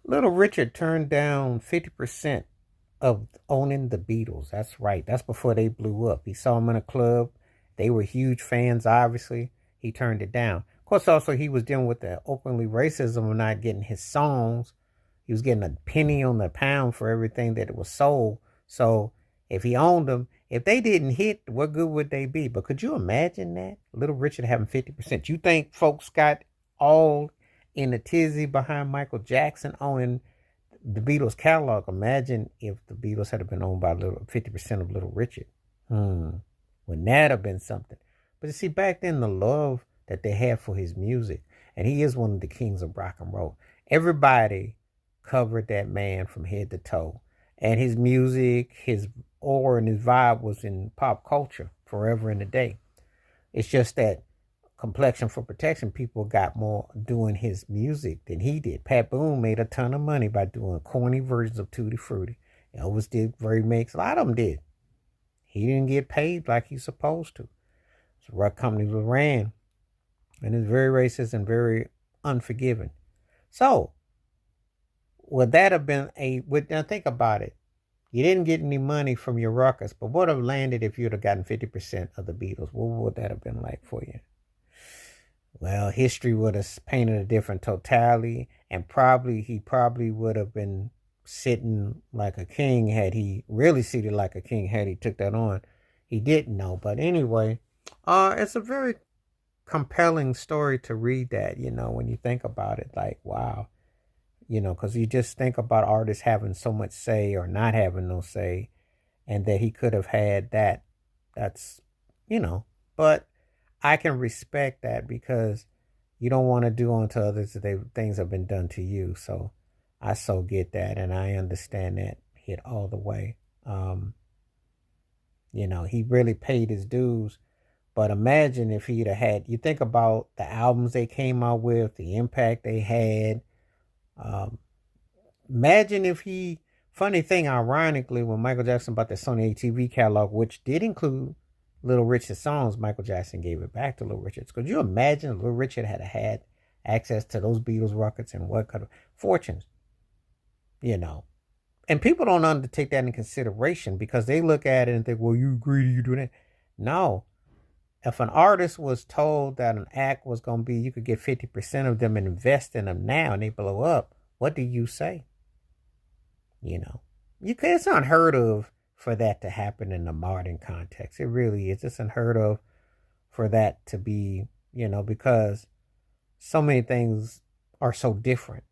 Little Richard turned down 50% of owning the Beatles. That's right. That's before they blew up. He saw them in a club. They were huge fans, obviously. He turned it down. Of course, also, he was dealing with the openly racism of not getting his songs. He was getting a penny on the pound for everything that it was sold. So if he owned them, if they didn't hit, what good would they be? But could you imagine that? Little Richard having 50%. You think folks got all in a tizzy behind Michael Jackson owning the Beatles catalog? Imagine if the Beatles had been owned by 50% of Little Richard. Wouldn't that have been something? But you see, back then, the love that they had for his music, and he is one of the kings of rock and roll. Everybody covered that man from head to toe. And his music, his aura, and his vibe was in pop culture forever and a day. It's just that complexion for protection, people got more doing his music than he did. Pat Boone made a ton of money by doing corny versions of Tutti Frutti. Elvis did remakes. A lot of them did. He didn't get paid like he's supposed to. So rock companies were ran. And it's very racist and very unforgiving. So, would that have been now think about it. You didn't get any money from your ruckus, but what would have landed if you'd have gotten 50% of the Beatles? What would that have been like for you? Well, history would have painted a different totality, and he probably would have been sitting like a king had he really seated like a king had he took that on. He didn't know, but anyway, it's a very compelling story to read that. When you think about it, like wow, because you just think about artists having so much say or not having no say, and that he could have had that. That's but I can respect that because you don't want to do unto others that things have been done to you. So I so get that, and I understand that hit all the way. He really paid his dues. But imagine if he'd have had, you think about the albums they came out with, the impact they had. Imagine if funny thing, ironically, when Michael Jackson bought the Sony ATV catalog, which did include Little Richard's songs, Michael Jackson gave it back to Little Richard. Could you imagine Little Richard had access to those Beatles records and what kind of fortunes, And people don't undertake that in consideration because they look at it and think, well, you greedy, you do that. No. If an artist was told that an act was going to be, you could get 50% of them and invest in them now and they blow up, what do you say? It's unheard of for that to happen in the modern context. It really is. It's unheard of for that to be, because so many things are so different.